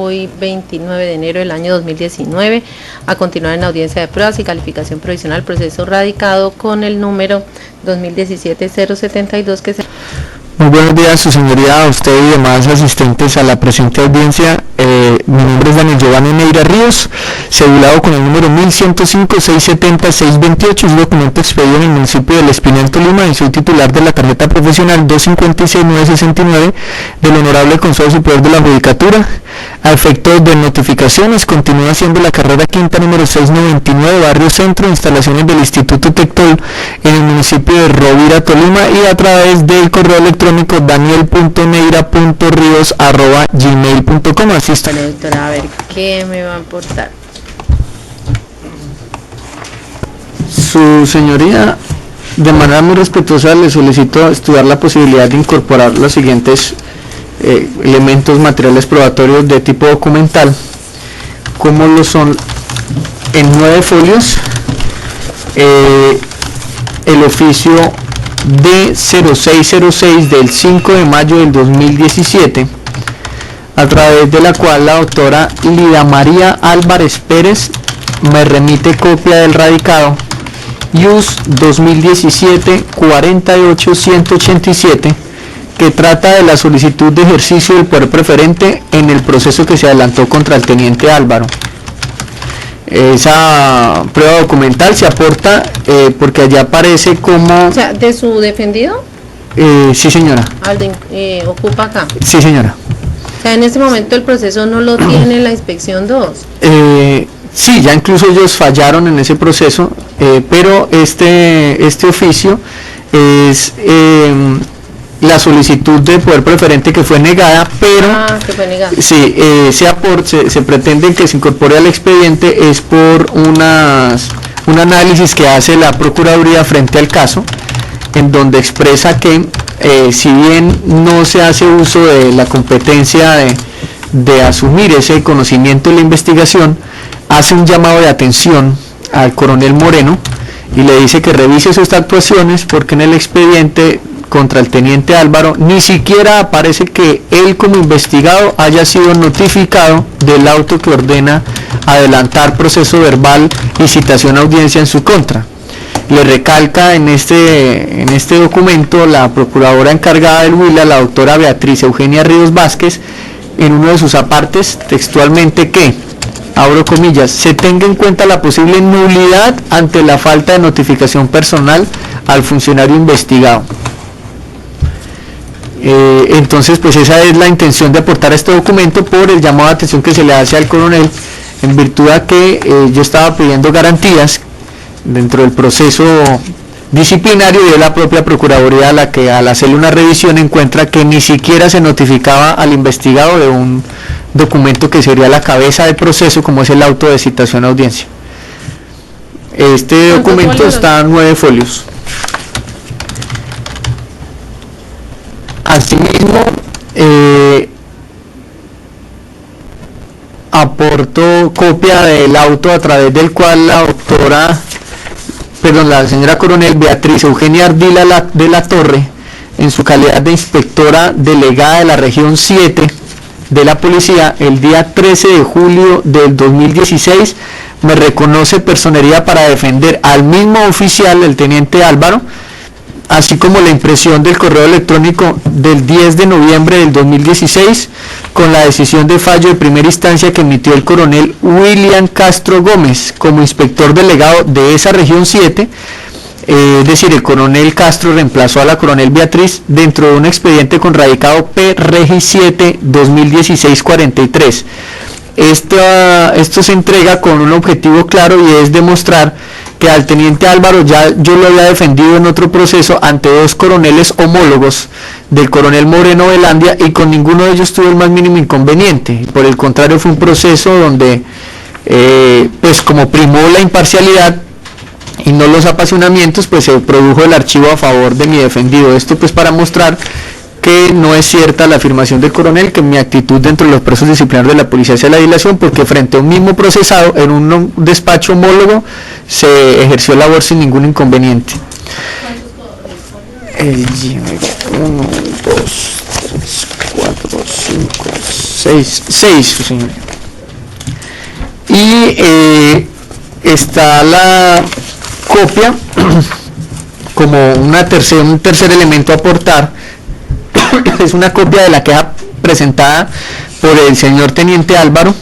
hoy 29 de enero del año 2019 a continuar en audiencia de pruebas y calificación provisional, proceso radicado con el número 2017-072 que se... Muy buenos días, su señoría, a usted y demás asistentes a la presente audiencia. Mi nombre es Daniel Giovanni Neira Ríos, cedulado con el número 1105-670-628, es documento expedido en el municipio del Espinal, Tolima, y soy titular de la tarjeta profesional 256-969 del Honorable Consejo Superior de la Judicatura. A efectos de notificaciones, continúa siendo la carrera quinta número 699, barrio Centro, instalaciones del Instituto Tectol en el municipio de Rovira, Tolima, y a través del correo electrónico daniel.neira.rios@gmail.com. Así está. Bueno, doctora, a ver, ¿qué me va a aportar? Su señoría, de manera muy respetuosa, le solicito estudiar la posibilidad de incorporar los siguientes elementos materiales probatorios de tipo documental, como lo son en 9 folios el oficio D0606 del 5 de mayo del 2017, a través de la cual la doctora Lida María Álvarez Pérez me remite copia del radicado IUS 2017-48187, que trata de la solicitud de ejercicio del poder preferente en el proceso que se adelantó contra el teniente Álvaro. Esa prueba documental se aporta porque allá aparece como... O sea, ¿de su defendido? Sí, señora. ¿Ocupa acá? Sí, señora. O sea, en este momento el proceso no lo tiene la inspección 2. Sí, ya incluso ellos fallaron en ese proceso, pero este oficio es la solicitud de poder preferente que fue negada, pero que fue negada. Sí, se pretende que se incorpore al expediente es por un análisis que hace la Procuraduría frente al caso, en donde expresa que si bien no se hace uso de la competencia de asumir ese conocimiento de la investigación, hace un llamado de atención al coronel Moreno y le dice que revise sus actuaciones, porque en el expediente contra el teniente Álvaro ni siquiera aparece que él como investigado haya sido notificado del auto que ordena adelantar proceso verbal y citación a audiencia en su contra. Le recalca en este documento la procuradora encargada del Huila, la doctora Beatriz Eugenia Ríos Vázquez, en uno de sus apartes textualmente que, abro comillas, se tenga en cuenta la posible nulidad ante la falta de notificación personal al funcionario investigado. Entonces, pues esa es la intención de aportar este documento por el llamado de atención que se le hace al coronel, en virtud a que yo estaba pidiendo garantías dentro del proceso disciplinario, y es la propia Procuraduría la que, al hacerle una revisión, encuentra que ni siquiera se notificaba al investigado de un documento que sería la cabeza del proceso, como es el auto de citación a audiencia. Este documento está en 9 folios. Asimismo, aporto copia del auto a través del cual la señora coronel Beatriz Eugenia Ardila de la Torre, en su calidad de inspectora delegada de la región 7 de la policía, el día 13 de julio del 2016, me reconoce personería para defender al mismo oficial, el teniente Álvaro, así como la impresión del correo electrónico del 10 de noviembre del 2016 con la decisión de fallo de primera instancia que emitió el coronel William Castro Gómez como inspector delegado de esa región 7, es decir, el coronel Castro reemplazó a la coronel Beatriz dentro de un expediente con radicado P-Regi 7 2016-43. Esto se entrega con un objetivo claro, y es demostrar que al teniente Álvaro ya yo lo había defendido en otro proceso ante 2 coroneles homólogos del coronel Moreno Velandia, y con ninguno de ellos tuvo el más mínimo inconveniente. Por el contrario, fue un proceso donde pues como primó la imparcialidad y no los apasionamientos, pues se produjo el archivo a favor de mi defendido. Esto pues para mostrar que no es cierta la afirmación del coronel que mi actitud dentro de los procesos disciplinarios de la policía sea la dilación, porque frente a un mismo procesado en un despacho homólogo se ejerció labor sin ningún inconveniente. 1, 2, 3, 4, 5, 6, su señoría. Y está la copia como un tercer elemento a aportar. Es una copia de la queja presentada por el señor Teniente Álvaro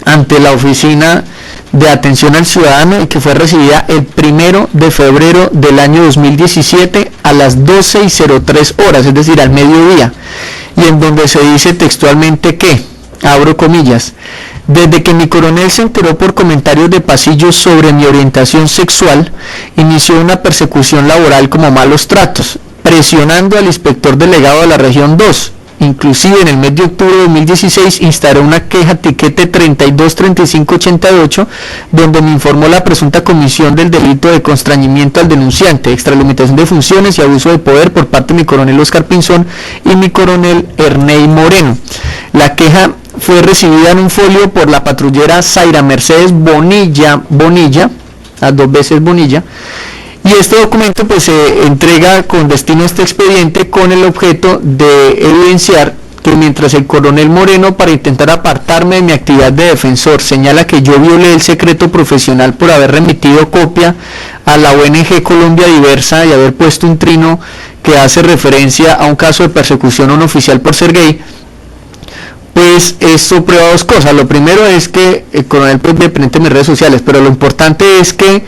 ante la Oficina de Atención al Ciudadano y que fue recibida el 1 de febrero del año 2017 a las 12:03 horas, es decir, al mediodía, y en donde se dice textualmente que, abro comillas, desde que mi coronel se enteró por comentarios de pasillo sobre mi orientación sexual, inició una persecución laboral como malos tratos, presionando al inspector delegado de la región 2. Inclusive en el mes de octubre de 2016 instaló una queja tiquete 323588 donde me informó la presunta comisión del delito de constreñimiento al denunciante, extralimitación de funciones y abuso de poder por parte de mi coronel Oscar Pinzón y mi coronel Ernei Moreno. La queja fue recibida en un folio por la patrullera Zaira Mercedes Bonilla, a 2 veces Bonilla, y este documento pues se entrega con destino a este expediente con el objeto de evidenciar que mientras el coronel Moreno, para intentar apartarme de mi actividad de defensor, señala que yo violé el secreto profesional por haber remitido copia a la ONG Colombia Diversa y haber puesto un trino que hace referencia a un caso de persecución a un oficial por ser gay, pues esto prueba 2 cosas. Lo primero es que el coronel pues me presenta en mis redes sociales, pero lo importante es que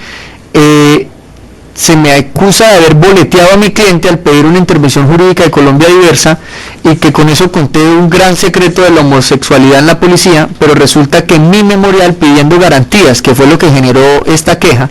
se me acusa de haber boleteado a mi cliente al pedir una intervención jurídica de Colombia Diversa y que con eso conté un gran secreto de la homosexualidad en la policía, pero resulta que mi memorial pidiendo garantías, que fue lo que generó esta queja,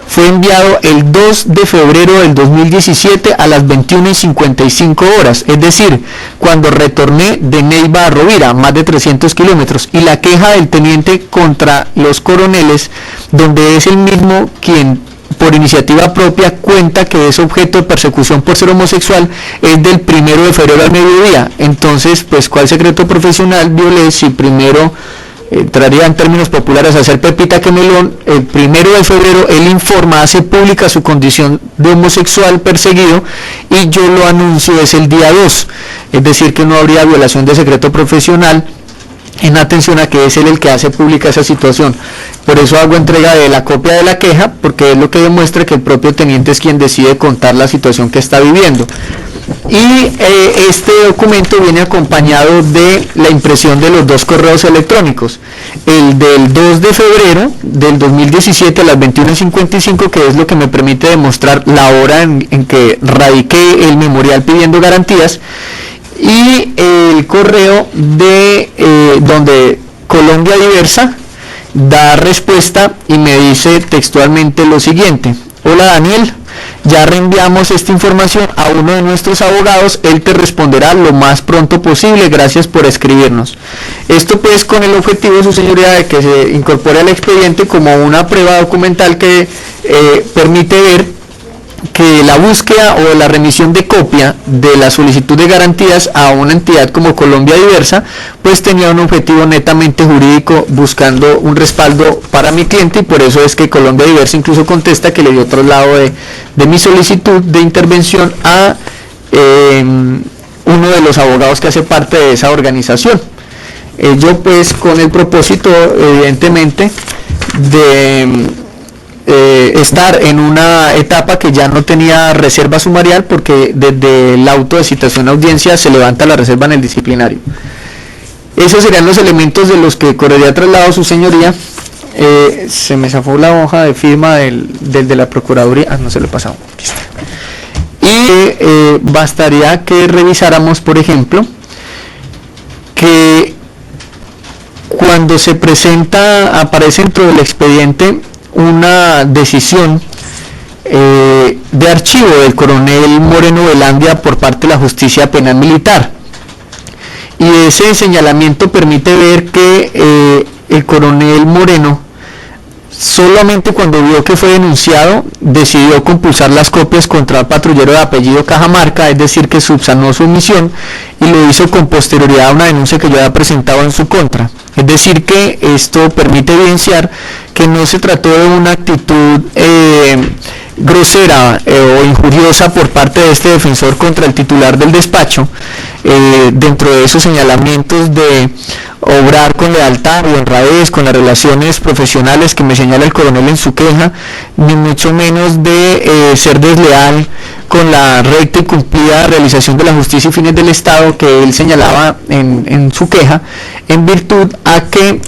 fue enviado el 2 de febrero del 2017 a las 21:55 horas, es decir, cuando retorné de Neiva a Rovira, más de 300 kilómetros, y la queja del teniente contra los coroneles, donde es el mismo quien por iniciativa propia cuenta que es objeto de persecución por ser homosexual, es del 1 de febrero al mediodía. Entonces, pues, ¿cuál secreto profesional violé si primero entraría en términos populares a hacer pepita que melón? El 1 de febrero él informa, hace pública su condición de homosexual perseguido y yo lo anuncio es el día 2, es decir que no habría violación de secreto profesional en atención a que es él el que hace pública esa situación. Por eso hago entrega de la copia de la queja, porque es lo que demuestra que el propio teniente es quien decide contar la situación que está viviendo. Y este documento viene acompañado de la impresión de los 2 correos electrónicos, el del 2 de febrero del 2017 a las 21:55, que es lo que me permite demostrar la hora en que radiqué el memorial pidiendo garantías, y el correo de donde Colombia Diversa da respuesta y me dice textualmente lo siguiente: hola Daniel, ya reenviamos esta información a uno de nuestros abogados, él te responderá lo más pronto posible, gracias por escribirnos. Esto pues con el objetivo, su señoría, de que se incorpore al expediente como una prueba documental que permite ver que la búsqueda o la remisión de copia de la solicitud de garantías a una entidad como Colombia Diversa pues tenía un objetivo netamente jurídico, buscando un respaldo para mi cliente, y por eso es que Colombia Diversa incluso contesta que le dio traslado de mi solicitud de intervención a uno de los abogados que hace parte de esa organización. Yo pues con el propósito evidentemente de estar en una etapa que ya no tenía reserva sumarial, porque desde el auto de citación a audiencia se levanta la reserva en el disciplinario. Esos serían los elementos de los que correría traslado, su señoría. Se me zafó la hoja de firma del de la Procuraduría, no se lo he pasado, aquí está. Y bastaría que revisáramos, por ejemplo, que cuando se presenta, aparece dentro del expediente una decisión de archivo del coronel Moreno Velandia por parte de la Justicia Penal Militar, y ese señalamiento permite ver que el coronel Moreno solamente cuando vio que fue denunciado decidió compulsar las copias contra el patrullero de apellido Cajamarca, es decir que subsanó su omisión y lo hizo con posterioridad a una denuncia que yo había presentado en su contra. Es decir que esto permite evidenciar que no se trató de una actitud grosera o injuriosa por parte de este defensor contra el titular del despacho, dentro de esos señalamientos de obrar con lealtad y honradez con las relaciones profesionales que me señala el coronel en su queja, ni mucho menos de ser desleal con la recta y cumplida realización de la justicia y fines del Estado que él señalaba en su queja, en virtud a que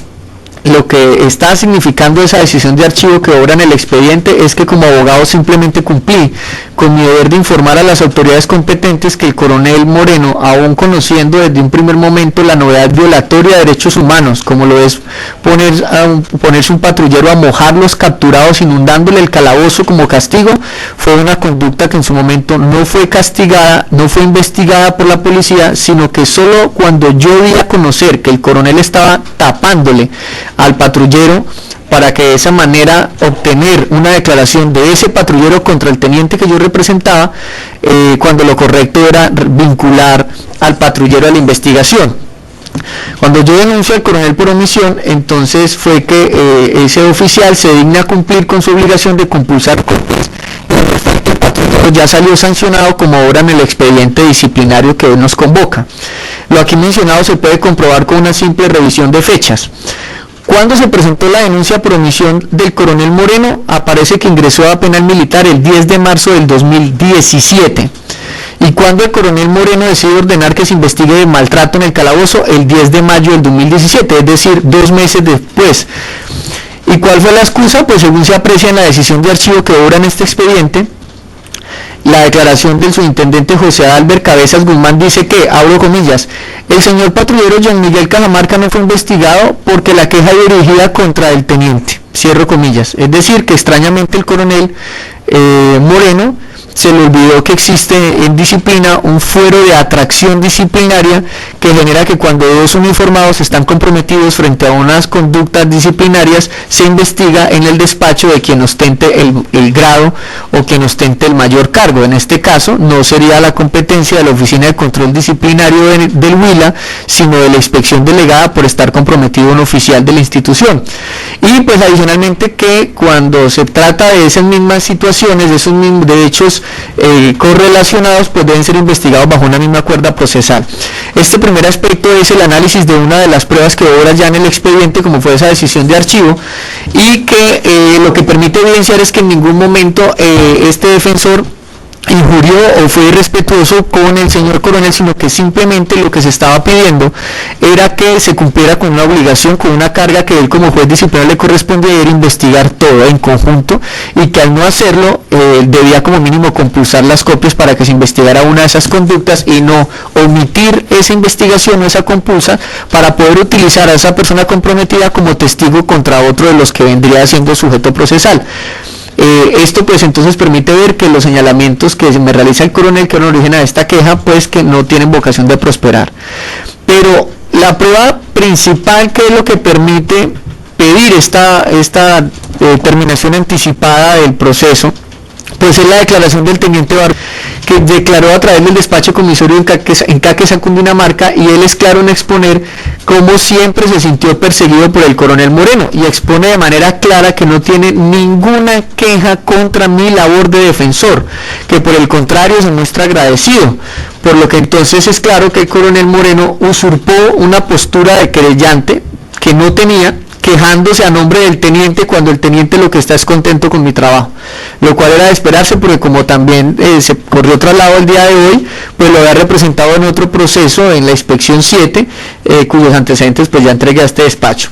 lo que está significando esa decisión de archivo que obra en el expediente es que como abogado simplemente cumplí con mi deber de informar a las autoridades competentes que el coronel Moreno, aún conociendo desde un primer momento la novedad violatoria de derechos humanos, como lo es ponerse un patrullero a mojar los capturados inundándole el calabozo como castigo, fue una conducta que en su momento no fue castigada, no fue investigada por la policía, sino que solo cuando yo di a conocer que el coronel estaba tapándole al patrullero para que de esa manera obtener una declaración de ese patrullero contra el teniente que yo representaba, cuando lo correcto era vincular al patrullero a la investigación. Cuando yo denuncio al coronel por omisión, entonces fue que ese oficial se digna a cumplir con su obligación de compulsar copias. El patrullero ya salió sancionado como obra en el expediente disciplinario que hoy nos convoca. Lo aquí mencionado se puede comprobar con una simple revisión de fechas. Cuando se presentó la denuncia por omisión del coronel Moreno, aparece que ingresó a penal militar el 10 de marzo del 2017. Y cuando el coronel Moreno decide ordenar que se investigue de maltrato en el calabozo, el 10 de mayo del 2017, es decir, 2 meses después. ¿Y cuál fue la excusa? Pues según se aprecia en la decisión de archivo que obra en este expediente, la declaración del subintendente José Albert Cabezas Guzmán dice que, abro comillas, el señor patrullero John Miguel Cajamarca no fue investigado porque la queja dirigida contra el teniente, cierro comillas. Es decir, que extrañamente el coronel Moreno se le olvidó que existe en disciplina un fuero de atracción disciplinaria que genera que cuando dos uniformados están comprometidos frente a unas conductas disciplinarias, se investiga en el despacho de quien ostente el grado o quien ostente el mayor cargo. En este caso no sería la competencia de la Oficina de Control Disciplinario del Huila, sino de la inspección delegada por estar comprometido un oficial de la institución. Y pues adicionalmente que cuando se trata de esas mismas situaciones, de esos mismos derechos correlacionados, pues deben ser investigados bajo una misma cuerda procesal. Este primer aspecto es el análisis de una de las pruebas que obra ya en el expediente, como fue esa decisión de archivo, y que lo que permite evidenciar es que en ningún momento este defensor injurió o fue irrespetuoso con el señor coronel, sino que simplemente lo que se estaba pidiendo era que se cumpliera con una obligación, con una carga que él como juez disciplinario le correspondía, era investigar todo en conjunto, y que al no hacerlo debía como mínimo compulsar las copias para que se investigara una de esas conductas y no omitir esa investigación o esa compulsa para poder utilizar a esa persona comprometida como testigo contra otro de los que vendría siendo sujeto procesal. Esto pues entonces permite ver que los señalamientos que me realiza el coronel, que dan origen a esta queja, pues que no tienen vocación de prosperar. Pero la prueba principal, que es lo que permite pedir esta terminación anticipada del proceso, pues es la declaración del teniente Barbosa, que declaró a través del despacho comisario en Caquetá, Cundinamarca, y él es claro en exponer cómo siempre se sintió perseguido por el coronel Moreno, y expone de manera clara que no tiene ninguna queja contra mi labor de defensor, que por el contrario se muestra agradecido, por lo que entonces es claro que el coronel Moreno usurpó una postura de querellante que no tenía, quejándose a nombre del teniente cuando el teniente lo que está es contento con mi trabajo, lo cual era de esperarse, porque como también se corrió traslado el día de hoy, pues lo había representado en otro proceso en la inspección 7, cuyos antecedentes pues ya entregué a este despacho.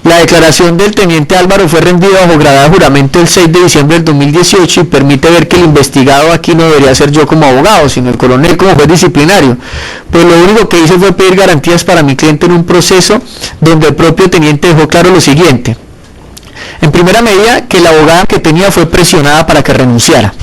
La declaración del teniente Álvaro fue rendida bajo grada de juramento el 6 de diciembre del 2018 y permite ver que el investigado aquí no debería ser yo como abogado, sino el coronel como juez disciplinario, pues lo único que hice fue pedir garantías para mi cliente en un proceso donde el propio teniente dejó claro lo siguiente: en primera medida, que la abogada que tenía fue presionada para que renunciara.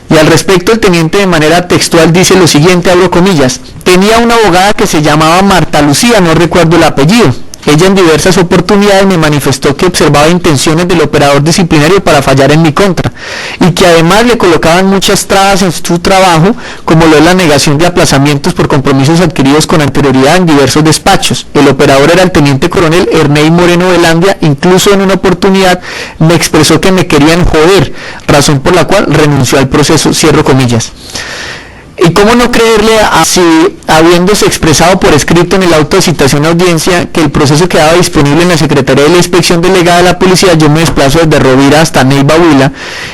Y al respecto, el teniente de manera textual dice lo siguiente, abro comillas: tenía una abogada que se llamaba Marta Lucía, no recuerdo el apellido, Ella en diversas oportunidades me manifestó que observaba intenciones del operador disciplinario para fallar en mi contra y que además le colocaban muchas trabas en su trabajo, como lo es la negación de aplazamientos por compromisos adquiridos con anterioridad en diversos despachos. El operador era el teniente coronel Ernei Moreno Velandia. Incluso en una oportunidad me expresó que me querían joder, razón por la cual renunció al proceso, cierro comillas. ¿Y cómo no creerle si, habiéndose expresado por escrito en el auto de citación a audiencia que el proceso quedaba disponible en la Secretaría de la Inspección Delegada de la Policía, yo me desplazo desde Rovira hasta Neiva Huila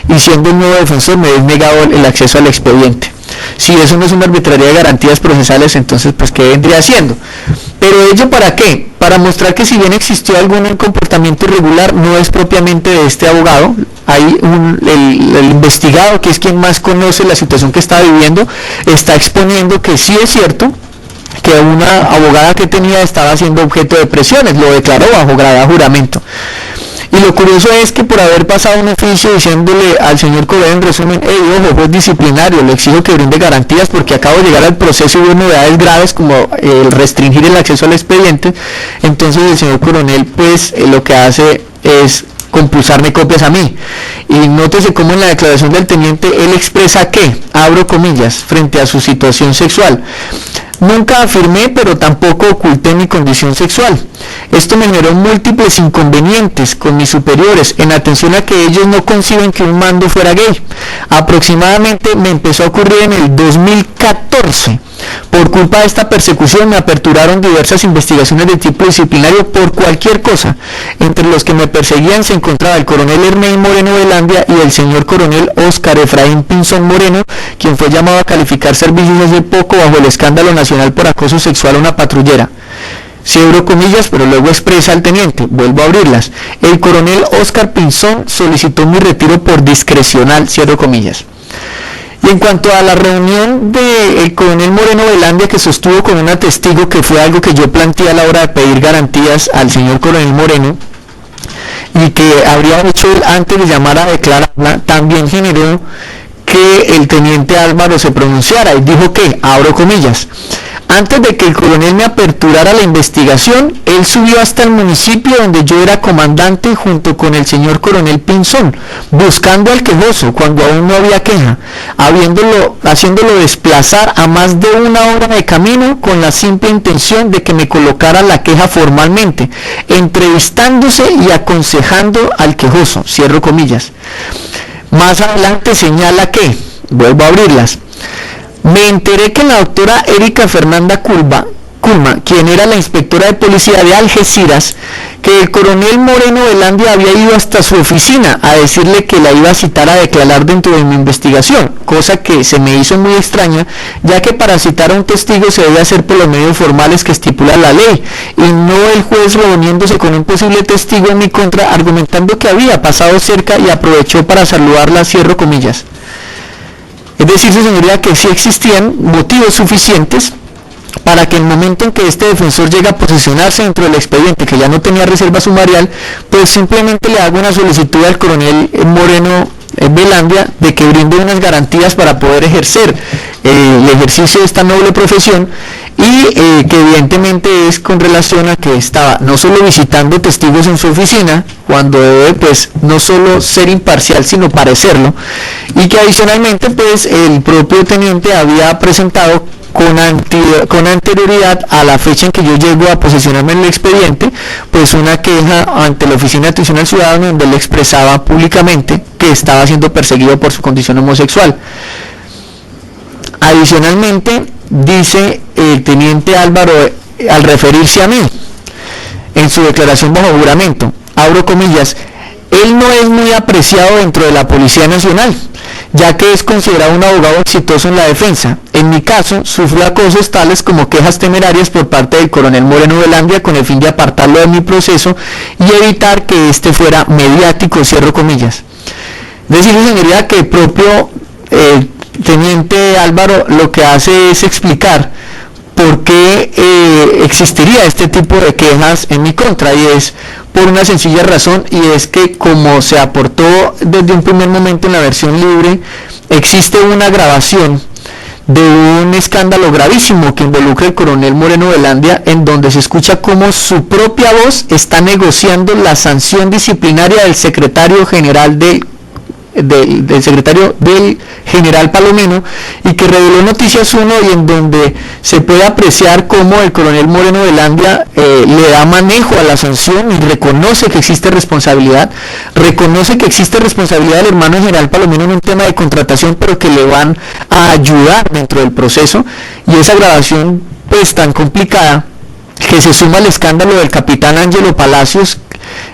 y siendo un nuevo defensor me he negado el acceso al expediente? Si eso no es una arbitrariedad de garantías procesales, entonces pues ¿qué vendría haciendo? ¿Pero ello para qué? Para mostrar que si bien existió algún comportamiento irregular, no es propiamente de este abogado. Hay el investigado, que es quien más conoce la situación que está viviendo, está exponiendo que sí es cierto que una abogada que tenía estaba siendo objeto de presiones, lo declaró bajo grado juramento. Y lo curioso es que por haber pasado un oficio diciéndole al señor Coronel en resumen, ojo, juez disciplinario, le exijo que brinde garantías porque acabo de llegar al proceso y hubo novedades graves como el restringir el acceso al expediente, entonces el señor Coronel pues lo que hace es compulsarme copias a mí. Y nótese cómo en la declaración del teniente él expresa que, abro comillas, frente a su situación sexual: nunca afirmé, pero tampoco oculté mi condición sexual. Esto me generó múltiples inconvenientes con mis superiores en atención a que ellos no conciben que un mando fuera gay. Aproximadamente me empezó a ocurrir en el 2014. Por culpa de esta persecución me aperturaron diversas investigaciones de tipo disciplinario por cualquier cosa. Entre los que me perseguían se encontraba el coronel Ernei Moreno Velandia y el señor coronel Óscar Efraín Pinzón Moreno, quien fue llamado a calificar servicios hace poco bajo el escándalo nacional por acoso sexual a una patrullera. Cierro comillas, pero luego expresa al teniente, vuelvo a abrirlas: el coronel Óscar Pinzón solicitó mi retiro por discrecional, cierro comillas. Y en cuanto a la reunión del coronel Moreno Velandia que sostuvo con una testigo, que fue algo que yo planteé a la hora de pedir garantías al señor coronel Moreno y que habría hecho antes de llamar a declararla, también generó que el teniente Álvaro se pronunciara y dijo que, abro comillas, antes de que el coronel me aperturara la investigación, él subió hasta el municipio donde yo era comandante junto con el señor coronel Pinzón, buscando al quejoso cuando aún no había queja, haciéndolo desplazar a más de 1 hora de camino con la simple intención de que me colocara la queja formalmente, entrevistándose y aconsejando al quejoso, cierro comillas. Más adelante señala que, vuelvo a abrirlas, me enteré que la doctora Erika Fernanda Culma, quien era la inspectora de policía de Algeciras, que el coronel Moreno Velandia había ido hasta su oficina a decirle que la iba a citar a declarar dentro de mi investigación, cosa que se me hizo muy extraña, ya que para citar a un testigo se debe hacer por los medios formales que estipula la ley, y no el juez reuniéndose con un posible testigo en mi contra, argumentando que había pasado cerca y aprovechó para saludarla, cierro comillas. Es decir, su señoría, que sí existían motivos suficientes para que en el momento en que este defensor llega a posicionarse dentro del expediente, que ya no tenía reserva sumarial, pues simplemente le haga una solicitud al coronel Moreno Velandia de que brinde unas garantías para poder ejercer el ejercicio de esta noble profesión, y que evidentemente es con relación a que estaba no solo visitando testigos en su oficina, cuando debe pues no solo ser imparcial sino parecerlo, y que adicionalmente pues el propio teniente había presentado con anterioridad a la fecha en que yo llego a posicionarme en el expediente, pues una queja ante la Oficina de Atención al Ciudadano donde él expresaba públicamente que estaba siendo perseguido por su condición homosexual. Adicionalmente, dice el teniente Álvaro, al referirse a mí, en su declaración bajo juramento, abro comillas, él no es muy apreciado dentro de la Policía Nacional, ya que es considerado un abogado exitoso en la defensa. En mi caso, sufrió acosos tales como quejas temerarias por parte del coronel Moreno Velandia con el fin de apartarlo de mi proceso y evitar que este fuera mediático, cierro comillas. Es decir, señoría, que el propio teniente Álvaro lo que hace es explicar por qué existiría este tipo de quejas en mi contra, y es por una sencilla razón, y es que como se aportó desde un primer momento en la versión libre, existe una grabación de un escándalo gravísimo que involucra al coronel Moreno Velandia, en donde se escucha cómo su propia voz está negociando la sanción disciplinaria del secretario general del secretario del general Palomino, y que reveló Noticias 1, y en donde se puede apreciar cómo el coronel Moreno Velandia le da manejo a la sanción y reconoce que existe responsabilidad del hermano general Palomino en un tema de contratación, pero que le van a ayudar dentro del proceso. Y esa grabación pues tan complicada, que se suma al escándalo del capitán Ángelo Palacios,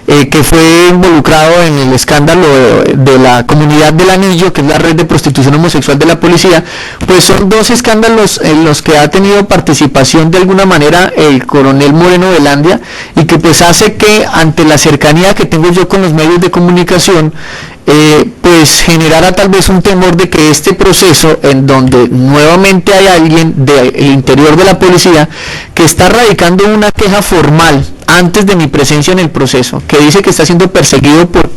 que fue involucrado en el escándalo de la Comunidad del Anillo, que es la red de prostitución homosexual de la policía. Pues son dos escándalos en los que ha tenido participación de alguna manera el coronel Moreno Velandia, y que pues hace que, ante la cercanía que tengo yo con los medios de comunicación, pues generara tal vez un temor de que este proceso, en donde nuevamente hay alguien del interior de la policía que está radicando una queja formal antes de mi presencia en el proceso, que dice que está siendo perseguido por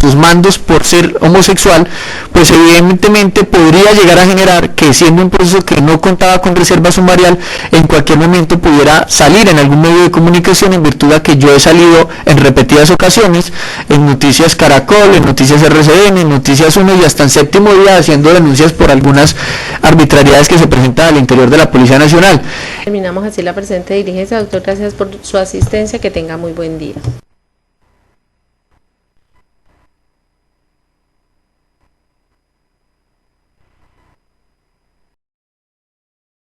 sus mandos por ser homosexual, pues evidentemente podría llegar a generar que, siendo un proceso que no contaba con reserva sumarial, en cualquier momento pudiera salir en algún medio de comunicación, en virtud de que yo he salido en repetidas ocasiones en Noticias Caracol, en Noticias RCN, en Noticias 1 y hasta en Séptimo Día, haciendo denuncias por algunas arbitrariedades que se presentan al interior de la Policía Nacional. Terminamos así la presente diligencia. Doctor, gracias por su asistencia, que tenga muy buen día.